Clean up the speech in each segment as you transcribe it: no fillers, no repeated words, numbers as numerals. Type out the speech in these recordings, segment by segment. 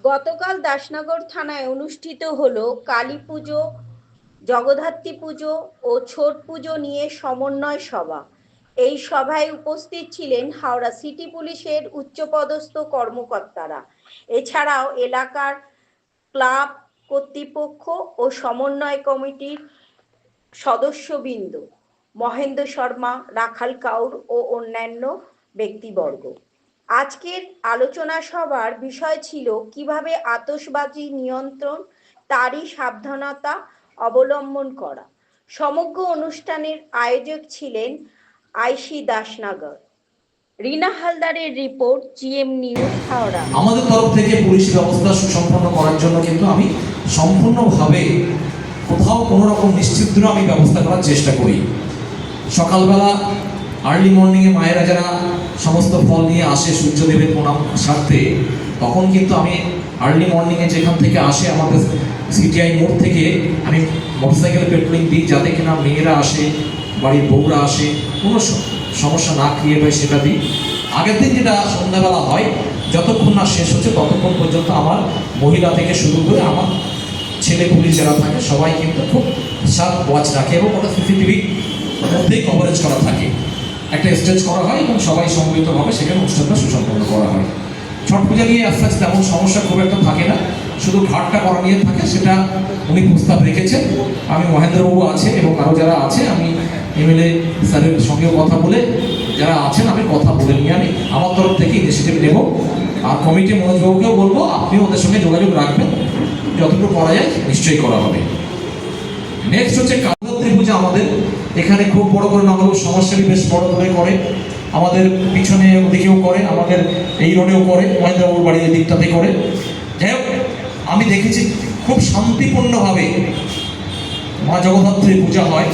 গতকাল দাসনগর থানায় অনুষ্ঠিত হলো কালী পুজো, জগদ্ধাত্রী পুজো ও ছট পুজো নিয়ে সমন্বয় সভা। এই সভায় উপস্থিত ছিলেন হাওড়া সিটি পুলিশের উচ্চপদস্থ কর্মকর্তারা, এছাড়াও এলাকার ক্লাব কর্তৃপক্ষ ও সমন্বয় কমিটির সদস্যবৃন্দ, মহেন্দ্র শর্মা, রাখাল কাউর ও অন্যান্য ব্যক্তিবর্গ। আজকের আলোচনা সভার বিষয় ছিল কিভাবে আতশবাজি নিয়ন্ত্রণ, তারই সাবধানতা অবলম্বন করা। সমগ্র অনুষ্ঠানের আয়োজক ছিলেন আইসি দাসনগর। রিনা হালদারের রিপোর্ট, জিএম নিউজ, হাওড়া। আমাদের তরফ থেকে পুলিশ ব্যবস্থা সুসম্পন্ন করার জন্য কিন্তু আমি সম্পূর্ণভাবে কোথাও কোনো রকম নিশ্চিদ্র আমি ব্যবস্থা করার চেষ্টা করি। সকালবেলা আর্লি মর্নিংয়ে মায়েরা যারা সমস্ত ফল নিয়ে আসে সূর্যদেবের প্রণাম স্বার্থে, তখন কিন্তু আমি আর্লি মর্নিংয়ে যেখান থেকে আসে আমাদের সিটিআই মোড় থেকে আমি মোটরসাইকেলে পেট্রোলিং দিই, যাতে কিনা মেয়েরা আসে, বাড়ির বউরা আসে, কোনো সমস্যা না ক্রিয়েট হয় সেটা দিই। আগের দিন যেটা সন্ধ্যাবেলা হয়, যতক্ষণ না শেষ হচ্ছে ততক্ষণ পর্যন্ত আমার মহিলা থেকে শুরু করে আমার ছেলে পুলিশ যারা থাকে সবাই কিন্তু খুব শার্প ওয়াচ রাখে এবং ওটা সিসিটিভি মধ্যেই কভারেজ করা থাকে। একটা স্টেজ করা হয় এবং সবাই সম্মিলিতভাবে সেখানে অনুষ্ঠানটা সুসম্পন্ন করা হয়। ছট পূজা নিয়ে আস্তে তেমন সমস্যা খুব একটা থাকে না, শুধু ঘাটটা করা নিয়ে থাকে, সেটা উনি প্রস্তাব রেখেছেন। আমি মহেন্দ্রবাবু আছে এবং আরও যারা আছে, আমি এমএলএ স্যারের সঙ্গেও কথা বলে যারা আছেন আমি কথা বলে নিয়ে আমি আমার তরফ থেকে ইনিশিয়েটিভ নেব। আর কমিটি মনোজবাবুকেও বলবো আপনিও ওদের সঙ্গে যোগাযোগ রাখবেন, যতটুকু করা যায় নিশ্চয়ই করা হবে। নেক্সট হচ্ছে কালরাত্রি পূজা। আমাদের এখানে খুব বড় করে নগর সমাজসেবী বেশ বড় করে করে, আমাদের পিছনে ওদিকেও করে, আমাদের এই রোডেও করে, মহেন্দ্রবাবুর বাড়ির এই দিকটাতে করে। যাই হোক, আমি দেখেছি খুব শান্তিপূর্ণভাবে মা জগদ্ধাত্রীর পূজা হয়।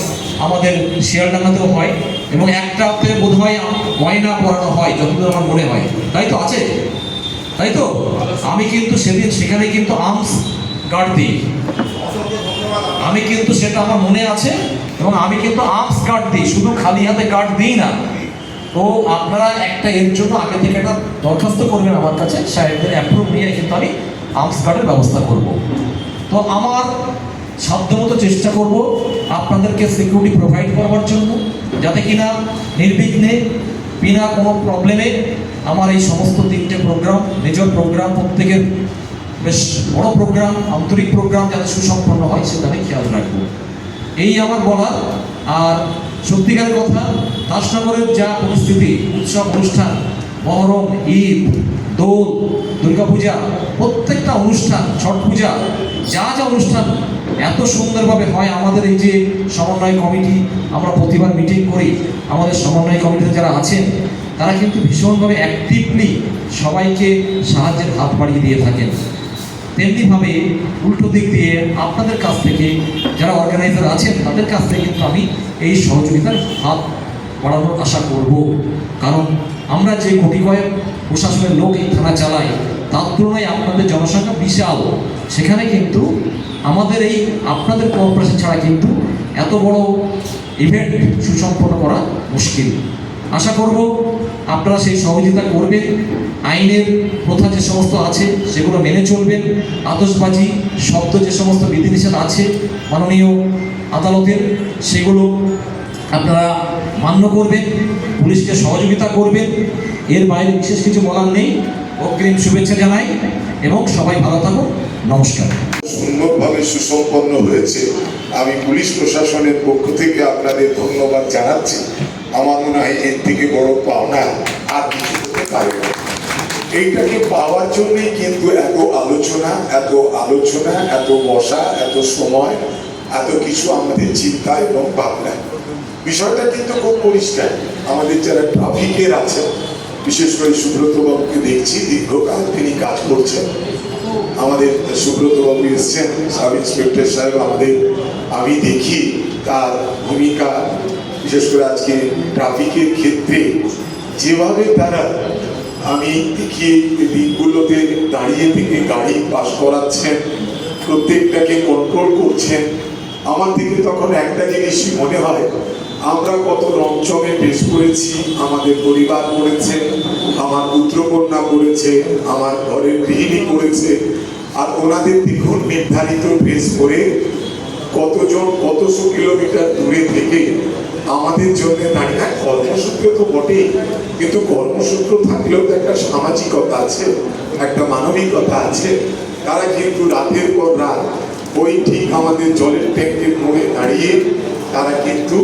আমাদের শিয়ালডাঙ্গাতেও হয় এবং একটাতে বোধ হয় গয়না পরানো হয় যতদূর আমার মনে হয়, তাই তো আছে, তাই তো? আমি কিন্তু সেদিন সেখানে কিন্তু আর্মস গার্ড দিই, আমি কিন্তু সেটা আমার মনে আছে এবং আমি কিন্তু আর্মস গার্ড দিই, শুধু খালি হাতে গার্ড দিই না। তো আপনারা একটা এর জন্য আগে থেকে একটা দরখাস্ত করবেন আমার কাছে, সাহেবদের অ্যাপ্রুভ নিয়ে কিন্তু আমি আর্মস গার্ডের ব্যবস্থা করব। তো আমার সাধ্যমতো চেষ্টা করব আপনাদেরকে সিকিউরিটি প্রোভাইড করবার জন্য, যাতে কিনা নির্বিঘ্নে বিনা কোনো প্রবলেমে আমার এই সমস্ত তিনটে প্রোগ্রাম, মেজর প্রোগ্রাম, প্রত্যেকের বেশ বড় প্রোগ্রাম, আন্তরিক প্রোগ্রাম যাতে সুসম্পন্ন হয় সেটা আমি খেয়াল রাখবো, এই আমার বলার। আর সত্যিকারের কথা, দাসনগরের যা পরিস্থিতি, উৎসব অনুষ্ঠান, মহরম, ঈদ, দোল, দুর্গাপূজা, প্রত্যেকটা অনুষ্ঠান, ছট পূজা, যা যা অনুষ্ঠান এত সুন্দরভাবে হয়। আমাদের এই যে সমন্বয় কমিটি, আমরা প্রতিবার মিটিং করি, আমাদের সমন্বয় কমিটিতে যারা আছেন তারা কিন্তু ভীষণভাবে অ্যাক্টিভলি সবাইকে সাহায্যের হাত বাড়িয়ে দিয়ে থাকেন। তেমনিভাবে উল্টো দিক দিয়ে আপনাদের কাছ থেকে যারা অর্গানাইজার আছেন তাদের কাছ থেকে কিন্তু আমি এই সহযোগিতার হাত বাড়ানোর আশা করব। কারণ আমরা যে কোটি কয়েক প্রশাসনের লোক এই থানা চালাই, তার তুলনায় আপনাদের জনসংখ্যা বিশাল। সেখানে কিন্তু আমাদের এই আপনাদের কোঅপারেশন ছাড়া কিন্তু এত বড় ইভেন্ট সুসম্পন্ন করা মুশকিল। আশা করব আপনারা সেই সহযোগিতা করবেন, আইনের প্রথা যে সমস্ত আছে সেগুলো মেনে চলবেন, আতশবাজি শব্দ যে সমস্ত বিধিনিষেধ আছে মাননীয় আদালতের, সেগুলো আপনারা মান্য করবেন, পুলিশকে সহযোগিতা করবেন। এর বাইরে বিশেষ কিছু বলার নেই। অগ্রিম শুভেচ্ছা জানাই এবং সবাই ভালো থাকুন। নমস্কার। সুন্দরভাবে সুসম্পন্ন হয়েছে, আমি পুলিশ প্রশাসনের পক্ষ থেকে আপনাদের ধন্যবাদ জানাচ্ছি। আমার মনে হয় এর থেকে বড় পাওনা আর কিছু হতে পারে না। এইটাকে পাওয়ার জন্যই কিন্তু এত আলোচনা, এত বসা, এত সময়, এত কিছু আমাদের চিন্তা এবং ভাবনা। বিষয়টা কিন্তু খুব পরিষ্কার। আমাদের যারা ট্রাফিকের আছেন, বিশেষ করে সুব্রত বাবুকে দেখছি দীর্ঘকাল তিনি কাজ করছেন। আমাদের সুব্রত বাবু এসছেন, সাব ইন্সপেক্টর সাহেব আমাদের, আমি দেখি তার ভূমিকা, বিশেষ করে আজকে ট্রাফিকের ক্ষেত্রে যেভাবে তারা, আমি দেখি দিকগুলোতে দাঁড়িয়ে থেকে গাড়ি পাস করাচ্ছেন, প্রত্যেকটাকে কন্ট্রোল করছেন। আমার থেকে তখন একটা জিনিসই মনে হয়, আমরা কত রংচঙে বেশ করেছি, আমাদের পরিবার করেছে, আমার পুত্রকন্যা করেছে, আমার ঘরের গৃহিণী করেছে। আর ওনাদের দেখুন নির্ধারিত ড্রেস পরে কতজন কতশো কিলোমিটার দূরে থেকে আমাদের জন্য দাঁড়িয়ে। হ্যাঁ, কর্মসূত্র তো বটেই, কিন্তু কর্মসূত্র থাকলেও তো একটা সামাজিকতা আছে, একটা মানবিকতা আছে। তারা কিন্তু রাতের পর রাত ওই ঠিক আমাদের জলের ট্যাঙ্কের মোড়ে দাঁড়িয়ে তারা কিন্তু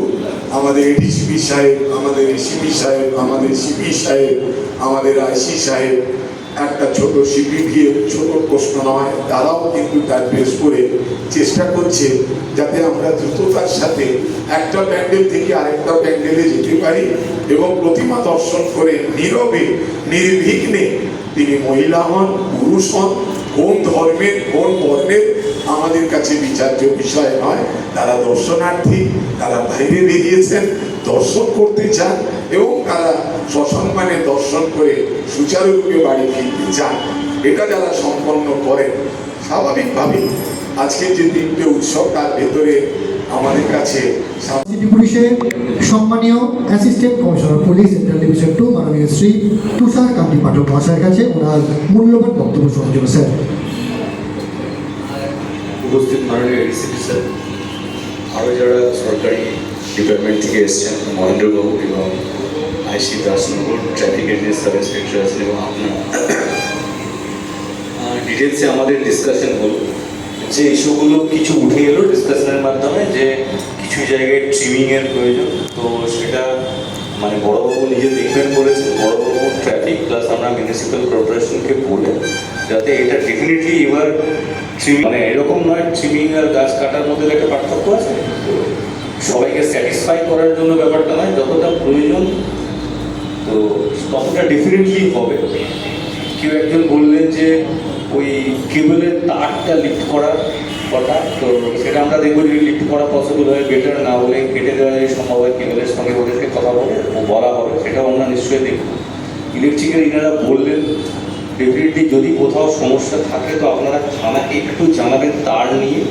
আমাদের এডিসিপি সাহেব, আমাদের এসিপি সাহেব, আমাদের সিপি সাহেব, আমাদের আইসি সাহেব, একটা ছোট সিপি দিয়ে ছোট প্রশ্ন নয়, তারাও কিন্তু তার ড্রেস করে চেষ্টা করছে যাতে আমরা দ্রুততার সাথে একটা প্যান্ডেল থেকে আরেকটা প্যান্ডেলে যেতে পারি এবং প্রতিমা দর্শন করে নীরবে নির্বিঘ্নে, তিনি মহিলা হন পুরুষ হন, কোন ধর্মের কোন বর্ণের আমাদের কাছে বিচার্য বিষয় নয়। তারা দর্শনার্থী, তারা বাইরে বেরিয়েছেন, দর্শন করতে চান এবং তারা সসম্মানে দর্শন করে সুচারুরূপে বাড়ি ফিরতে চান। এটা যারা সম্পন্ন করেন, স্বাভাবিকভাবেই আজকে যে তিনটে উৎসব তার ভেতরে আমাদের কাছে সিটি পুলিশের সম্মানীয় assistant commissioner police central division 2 মাননীয় শ্রী তুষার কান্তি পাঠক মহাশয়ের কাছে ওনার মূল্যবান বক্তব্য শোনার জন্য স্যার। উপস্থিত মাননীয় এডিসিপি স্যার, আরও যারা সরকারি ডিপার্টমেন্ট থেকে এসেছেন, মহেন্দ্রবাবু এবং IC Dasnagar traffic agency sub inspector আছেন এবং আপনার ডিটেলসে আমাদের ডিসকাশন হলো যে ইস্যুগুলো কিছু উঠে এলো ডিসকাশনের মাধ্যমে যে কিছু জায়গায় ট্রিমিংয়ের প্রয়োজন। তো সেটা মানে বড়বাবু নিজে দেখবেন বলেছেন, বড়বাবু ট্রাফিক প্লাস আমরা মিউনিসিপ্যাল কর্পোরেশনকে বলে যাতে এটা ডেফিনেটলি এবার ট্রিমিং মানে এরকম নয় ট্রিমিং আর গাছ কাটার মধ্যে একটা পার্থক্য আছে। তো সবাইকে স্যাটিসফাই করার জন্য ব্যাপারটা নয়, যতটা প্রয়োজন তো ততটা ডেফিনেটলি হবে। কেউ একজন বললেন যে ওই কেবলের তারটা লিফ্ট করার কথা, তো সেটা আমরা দেখবো যদি লিফ্ট করা পসিবল হয় বেটার, না হলে কেটে দেওয়া যদি সম্ভব হয় কেবলের সঙ্গে ওদেরকে কথা বলা হবে, সেটাও আমরা নিশ্চয়ই দেখব। ইলেকট্রিকের ইনারা বললেন ডেফিনেটলি যদি কোথাও সমস্যা থাকে তো আপনারা থানাকে একটু জানাবেন তার নিয়ে,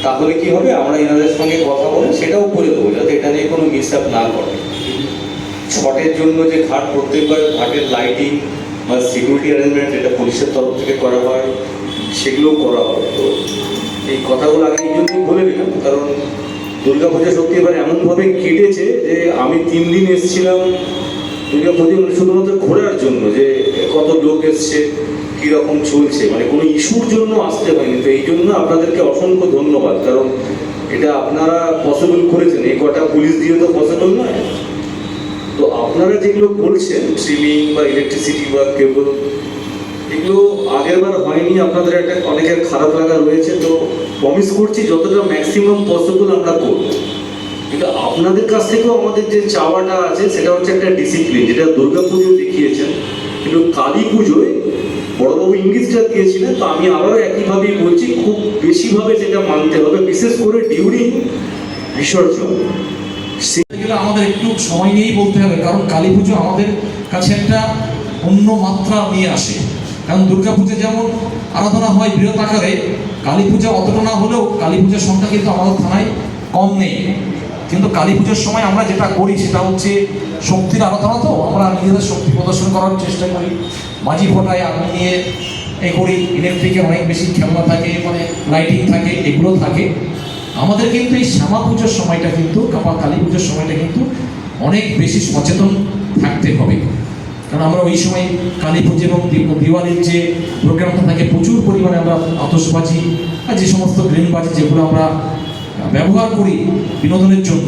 তাহলে কি হবে আমরা এনাদের সঙ্গে কথা বলে সেটাও করে দেবো যাতে এটা নিয়ে কোনো মিসআপ না করে। ছটের জন্য যে ঘাট প্রত্যেকবার ঘাটের লাইটিং বা সিকিউরিটি অ্যারেঞ্জমেন্ট এটা পুলিশের তরফ থেকে করা হয়, সেগুলোও করা হয়। তো এই কথাগুলো আগে এই জন্যই বলে দিলাম কারণ দুর্গাপূজা সত্যি এবার এমনভাবে কেটেছে যে আমি 3 দিন এসেছিলাম দুর্গাপূজা শুধুমাত্র ঘোরার জন্য, যে কত লোক এসছে, কীরকম চলছে, মানে কোনো ইস্যুর জন্য আসতে হয়নি। তো এই জন্য আপনাদেরকে অসংখ্য ধন্যবাদ, কারণ এটা আপনারা পসিবল করেছেন, এই কটা পুলিশ দিয়ে তো পসিবল নয়। তো আপনারা যেগুলো বলছেন ট্রিমিং বা ইলেকট্রিসিটি বা কেবল, এগুলো আগেরবার হয়নি, আপনাদের একটা অনেকের খারাপ লাগা রয়েছে। তো প্রমিস করছি যতটা ম্যাক্সিমাম পসিবল আমরা করব, কিন্তু আপনাদের কাছ থেকেও আমাদের যে চাওয়াটা আছে সেটা হচ্ছে একটা ডিসিপ্লিন, যেটা দুর্গাপুজো দেখিয়েছেন, কিন্তু কালী পুজোয় বড়বাবু ইংলিশটা দিয়েছিলেন। তো আমি আবারও একইভাবেই বলছি, খুব বেশিভাবে যেটা মানতে হবে, বিশেষ করে ডিউরিং বিসর্জন সেগুলো আমাদের একটু সময় নিয়েই বলতে হবে, কারণ কালী পুজো আমাদের কাছে একটা অন্য মাত্রা নিয়ে আসে। কারণ দুর্গাপুজো যেমন আরাধনা হয় বৃহৎ আকারে, কালী পূজা অতটা না হলেও কালী পূজার সংখ্যা কিন্তু আমাদের থানায় কম নেই। কিন্তু কালী পুজোর সময় আমরা যেটা করি সেটা হচ্ছে শক্তির আরাধনা, তো আমরা নিজেদের শক্তি প্রদর্শন করার চেষ্টা করি, বাজি ফোটায় আগুন নিয়ে করি, ইলেকট্রিকের অনেক বেশি খেলনা থাকে, মানে লাইটিং থাকে, এগুলো থাকে। আমাদের কিন্তু এই শ্যামা পুজোর সময়টা কিন্তু বা কালী পুজোর সময়টা কিন্তু অনেক বেশি সচেতন থাকতে হবে, কারণ আমরা ওই সময় কালী পুজো এবং দিওয়ালির যে প্রোগ্রামটা থাকে প্রচুর পরিমাণে আমরা আতশবাজি আর যে সমস্ত গ্রিনবাজি যেগুলো আমরা ব্যবহার করি বিনোদনের জন্য,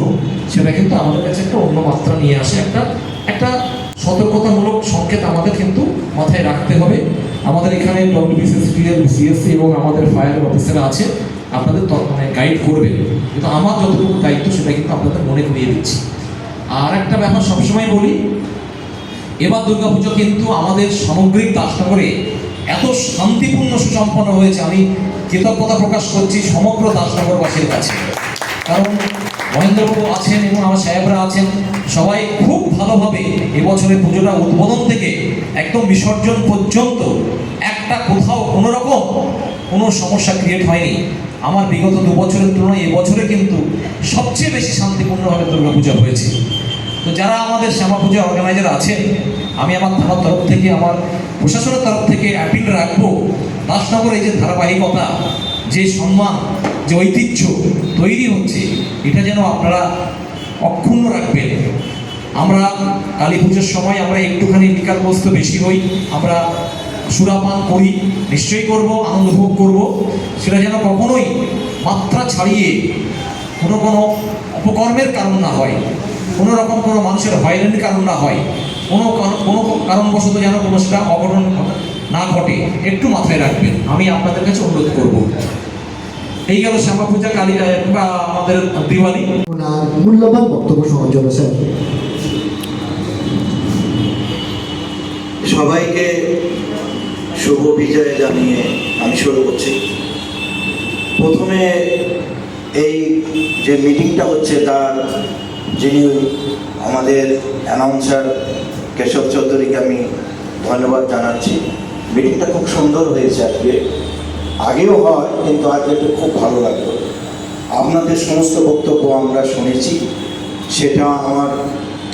সেটা কিন্তু আমাদের কাছে একটা অন্য মাত্রা নিয়ে আসে। একটা সতর্কতামূলক সংকেত আমাদের কিন্তু মাথায় রাখতে হবে। আমাদের এখানে WBCCTL, CSC এবং আমাদের ফায়ার অফিসাররা আছে, আপনাদের মানে গাইড করবে, কিন্তু আমার যতটুকু দায়িত্ব সেটা কিন্তু আপনাদের মনে করিয়ে দিচ্ছি। আর একটা ব্যাপার সবসময় বলি, এবার দুর্গাপুজো কিন্তু আমাদের সামগ্রিক দাসনগরে এত শান্তিপূর্ণ সুসম্পন্ন হয়েছে, আমি কৃতজ্ঞতা প্রকাশ করছি সমগ্র দাসনগরবাসীর কাছে। কারণ মহেন্দ্রবাবু আছেন এবং আমার সাহেবরা আছেন, সবাই খুব ভালোভাবে এবছরের পুজোটা উদ্বোধন থেকে একদম বিসর্জন পর্যন্ত এক একটা কোথাও কোনো রকম কোনো সমস্যা ক্রিয়েট হয়নি। আমার বিগত 2 বছরের তুলনায় এবছরে কিন্তু সবচেয়ে বেশি শান্তিপূর্ণভাবে দুর্গাপূজা হয়েছে। তো যারা আমাদের শ্যামা পূজা অর্গানাইজার আছেন, আমি আমার থানার তরফ থেকে, আমার প্রশাসনের তরফ থেকে অ্যাপিল রাখবো, দাসনগর এই যে ধারাবাহিকতা, যে সম্মান, যে ঐতিহ্য তৈরি হচ্ছে, এটা যেন আপনারা অক্ষুণ্ণ রাখবেন। আমরা কালী পুজোর সময় আমরা একটুখানি বিকারগ্রস্ত বেশি হই, আমরা সুরাপান করি, নিশ্চয়ই করব, আনন্দ উপভোগ করবো, সেটা যেন কখনোই মাত্রা ছাড়িয়ে কোনো অপকর্মের কারণ না হয়, কোনো রকম কোনো মানুষের হয়রানির কারণ না হয়, কোনো কারণবশত যেন কোনো সেটা অঘটন না ঘটে, একটু মাথায় রাখবেন, আমি আপনাদের কাছে অনুরোধ করব। এই গেল শ্যামা পূজা, কালী বা আমাদের দিওয়ালি। ওনার মূল্যবান বক্তব্য শোনার জন্য স্যার। সবাইকে শুভ বিজয় জানিয়ে আমি শুরু করছি। প্রথমে এই যে মিটিংটা হচ্ছে তার যিনি আমাদের অ্যানাউন্সার কেশব চৌধুরীকে আমি ধন্যবাদ জানাচ্ছি। মিটিংটা খুব সুন্দর হয়েছে আজকে, আগেও হয় কিন্তু আজকে একটু খুব ভালো লাগলো। আপনাদের সমস্ত বক্তব্য আমরা শুনেছি, সেটা আমার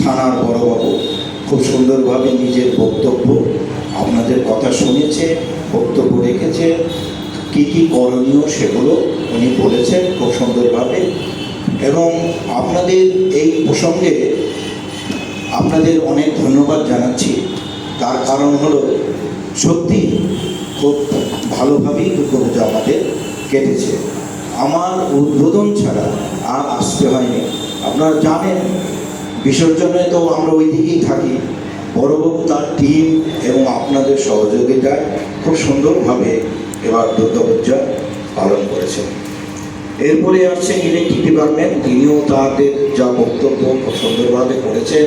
থানার বড়বাবু খুব সুন্দরভাবে নিজের বক্তব্য আপনাদের কথা শুনেছে, বক্তব্য রেখেছে, কী কী করণীয় সেগুলো উনি বলেছেন খুব সুন্দরভাবে। এবং আপনাদের এই প্রসঙ্গে আপনাদের অনেক ধন্যবাদ জানাচ্ছি। তার কারণ হলো সত্যি খুব ভালোভাবেই দুর্গাপূজা আমাদের কেটেছে। আমার উদ্বোধন ছাড়া আর আসতে হয়নি। আপনারা জানেন বিসর্জনে তো আমরা ওই দিকেই থাকি, বড়বাবু তার টিম এবং আপনাদের সহযোগিতায় খুব সুন্দরভাবে এবার দুর্গাপূজা পালন করেছেন। এরপরে আসছে ইলেকট্রিক ডিপার্টমেন্ট, তিনিও তাদের যা বক্তব্য খুব সুন্দরভাবে করেছেন